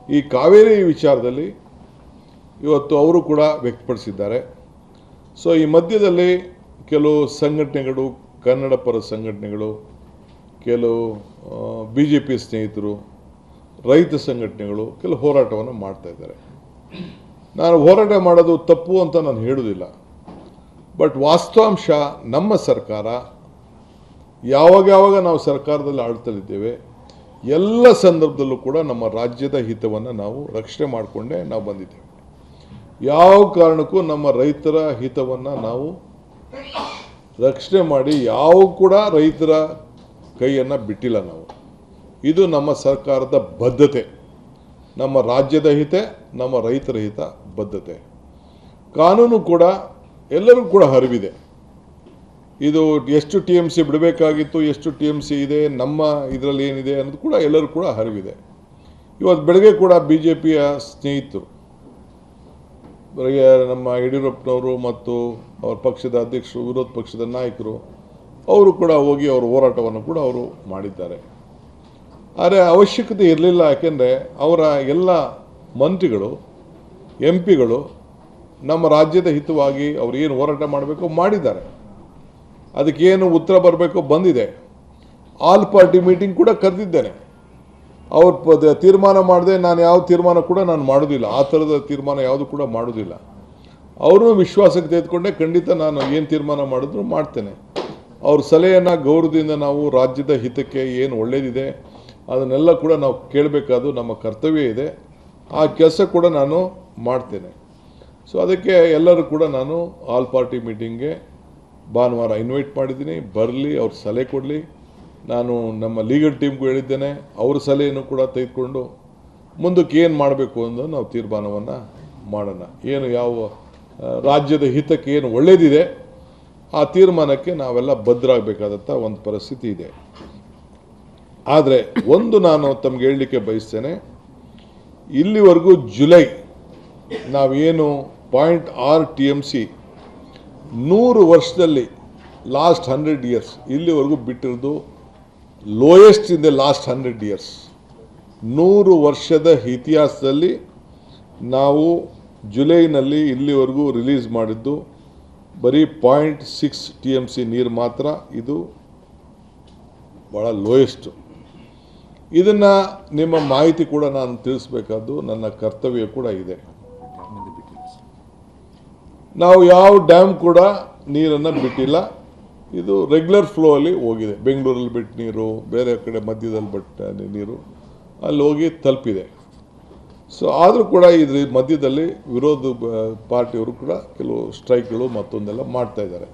ಈ ಕಾವೇರಿ ವಿಚಾರದಲ್ಲಿ ಇವತ್ತು ಅವರು ಕೂಡ ವ್ಯಕ್ತಪಡಿಸಿದ್ದಾರೆ. ಸೊ ಈ ಮಧ್ಯದಲ್ಲಿ ಕೆಲವು ಸಂಘಟನೆಗಳು, ಕನ್ನಡ ಪರ ಸಂಘಟನೆಗಳು, ಕೆಲವು BJP ಸ್ನೇಹಿತರು, ರೈತ ಸಂಘಟನೆಗಳು ಕೆಲವು ಹೋರಾಟವನ್ನು ಮಾಡ್ತಾ ಇದ್ದಾರೆ. ನಾನು ಹೋರಾಟ ಮಾಡೋದು ತಪ್ಪು ಅಂತ ನಾನು ಹೇಳೋದಿಲ್ಲ. ಬಟ್ ವಾಸ್ತವಾಂಶ ನಮ್ಮ ಸರ್ಕಾರ ಯಾವಾಗ ನಾವು ಸರ್ಕಾರದಲ್ಲಿ ಆಳ್ತಲಿದ್ದೇವೆ, ಎಲ್ಲ ಸಂದರ್ಭದಲ್ಲೂ ಕೂಡ ನಮ್ಮ ರಾಜ್ಯದ ಹಿತವನ್ನು ನಾವು ರಕ್ಷಣೆ ಮಾಡಿಕೊಂಡೇ ನಾವು ಬಂದಿದ್ದೇವೆ. ಯಾವ ಕಾರಣಕ್ಕೂ ನಮ್ಮ ರೈತರ ಹಿತವನ್ನು ನಾವು ರಕ್ಷಣೆ ಮಾಡಿ ಯಾವ ಕೂಡ ರೈತರ ಕೈಯನ್ನು ಬಿಟ್ಟಿಲ್ಲ ನಾವು. ಇದು ನಮ್ಮ ಸರ್ಕಾರದ ಬದ್ಧತೆ, ನಮ್ಮ ರಾಜ್ಯದ ಹಿತ, ನಮ್ಮ ರೈತರ ಹಿತ ಬದ್ಧತೆ. ಕಾನೂನು ಕೂಡ ಎಲ್ಲರಿಗೂ ಕೂಡ ಅರಿವಿದೆ. ಇದು ಎಷ್ಟು TMC ಬಿಡಬೇಕಾಗಿತ್ತು, ಎಷ್ಟು TMC ಇದೆ, ನಮ್ಮ ಇದರಲ್ಲಿ ಏನಿದೆ ಅನ್ನೋದು ಕೂಡ ಎಲ್ಲರೂ ಕೂಡ ಅರಿವಿದೆ. ಇವತ್ತು ಬೆಳಗ್ಗೆ ಕೂಡ BJPಯ ಸ್ನೇಹಿತರು, ನಮ್ಮ ಯಡಿಯೂರಪ್ಪನವರು ಮತ್ತು ಅವರ ಪಕ್ಷದ ಅಧ್ಯಕ್ಷರು, ವಿರೋಧ ಪಕ್ಷದ ನಾಯಕರು, ಅವರು ಕೂಡ ಹೋಗಿ ಅವರ ಹೋರಾಟವನ್ನು ಕೂಡ ಅವರು ಮಾಡಿದ್ದಾರೆ. ಆದರೆ ಅವಶ್ಯಕತೆ ಇರಲಿಲ್ಲ. ಯಾಕೆಂದರೆ ಅವರ ಎಲ್ಲ ಮಂತ್ರಿಗಳು, MP ಗಳು ನಮ್ಮ ರಾಜ್ಯದ ಹಿತವಾಗಿ ಅವರು ಏನು ಹೋರಾಟ ಮಾಡಬೇಕು ಮಾಡಿದ್ದಾರೆ. ಅದಕ್ಕೇನು ಉತ್ತರ ಬರಬೇಕು ಬಂದಿದೆ. ಆಲ್ ಪಾರ್ಟಿ ಮೀಟಿಂಗ್ ಕೂಡ ಕರೆದಿದ್ದೇನೆ. ಅವ್ರು ತೀರ್ಮಾನ ಮಾಡದೆ ನಾನು ಯಾವ ತೀರ್ಮಾನ ಕೂಡ ನಾನು ಮಾಡೋದಿಲ್ಲ. ಆ ಥರದ ತೀರ್ಮಾನ ಯಾವುದು ಕೂಡ ಮಾಡೋದಿಲ್ಲ. ಅವರು ವಿಶ್ವಾಸಕ್ಕೆ ತೆಗೆದುಕೊಂಡೆ ಖಂಡಿತ ನಾನು ಏನು ತೀರ್ಮಾನ ಮಾಡಿದ್ರು ಮಾಡ್ತೇನೆ. ಅವ್ರ ಸಲಹೆಯನ್ನು ಗೌರವದಿಂದ ನಾವು ರಾಜ್ಯದ ಹಿತಕ್ಕೆ ಏನು ಒಳ್ಳೆಯದಿದೆ ಅದನ್ನೆಲ್ಲ ಕೂಡ ನಾವು ಕೇಳಬೇಕಾದ್ದು ನಮ್ಮ ಕರ್ತವ್ಯ ಇದೆ. ಆ ಕೆಲಸ ಕೂಡ ನಾನು ಮಾಡ್ತೇನೆ. ಸೊ ಅದಕ್ಕೆ ಎಲ್ಲರೂ ಕೂಡ ನಾನು ಆಲ್ ಪಾರ್ಟಿ ಮೀಟಿಂಗ್ಗೆ ಭಾನುವಾರ ಇನ್ವೈಟ್ ಮಾಡಿದ್ದೀನಿ. ಬರಲಿ, ಅವ್ರ ಸಲಹೆ ಕೊಡಲಿ. ನಾನು ನಮ್ಮ ಲೀಗಲ್ ಟೀಮ್ಗೂ ಹೇಳಿದ್ದೇನೆ, ಅವ್ರ ಸಲಹೆಯನ್ನು ಕೂಡ ತೆಗೆದುಕೊಂಡು ಮುಂದಕ್ಕೆ ಏನು ಮಾಡಬೇಕು ಅನ್ನೋದು ನಾವು ತೀರ್ಮಾನವನ್ನು ಮಾಡೋಣ. ಏನು ಯಾವ ರಾಜ್ಯದ ಹಿತಕ್ಕೆ ಏನು ಒಳ್ಳೆಯದಿದೆ ಆ ತೀರ್ಮಾನಕ್ಕೆ ನಾವೆಲ್ಲ ಬದ್ಧರಾಗಬೇಕಾದಂಥ ಒಂದು ಪರಿಸ್ಥಿತಿ ಇದೆ. ಆದರೆ ಒಂದು ನಾನು ತಮಗೆ ಹೇಳಲಿಕ್ಕೆ ಬಯಸ್ತೇನೆ, ಇಲ್ಲಿವರೆಗೂ ಜುಲೈ ನಾವೇನು 0.6 TMC 100 ವರ್ಷದಲ್ಲಿ ಲಾಸ್ಟ್ 100 ಇಯರ್ಸ್ ಇಲ್ಲಿವರೆಗೂ ಬಿಟ್ಟಿರೋದು lowest in the last 100 years. 100 ವರ್ಷದ ಇತಿಹಾಸದಲ್ಲಿ ನಾವು ಜುಲೈನಲ್ಲಿ ಇಲ್ಲಿವರೆಗೂ ರಿಲೀಸ್ ಮಾಡಿದ್ದು ಬರೀ 0.6 TMC ನೀರು ಮಾತ್ರ. ಇದು ಭಾಳ ಲೋಯೆಸ್ಟು. ಇದನ್ನು ನಿಮ್ಮ ಮಾಹಿತಿ ಕೂಡ ನಾನು ತಿಳಿಸ್ಬೇಕಾದ್ದು ನನ್ನ ಕರ್ತವ್ಯ ಕೂಡ ಇದೆ. ನಾವು ಯಾವ ಡ್ಯಾಮ್ ಕೂಡ ನೀರನ್ನು ಬಿಟ್ಟಿಲ್ಲ. ಇದು ರೆಗ್ಯುಲರ್ ಫ್ಲೋ ಅಲ್ಲಿ ಹೋಗಿದೆ. ಬೆಂಗಳೂರಲ್ಲಿ ಬಿಟ್ಟ ನೀರು, ಬೇರೆ ಕಡೆ ಮಧ್ಯದಲ್ಲಿ ಬಿಟ್ಟ ನೀರು ಅಲ್ಲಿ ಹೋಗಿ ತಲುಪಿದೆ. ಸೊ ಆದರೂ ಕೂಡ ಇದ್ರ ಮಧ್ಯದಲ್ಲಿ ವಿರೋಧ ಪಾರ್ಟಿಯವರು ಕೂಡ ಕೆಲವು ಸ್ಟ್ರೈಕ್ಗಳು ಮತ್ತೊಂದೆಲ್ಲ ಮಾಡ್ತಾ ಇದ್ದಾರೆ.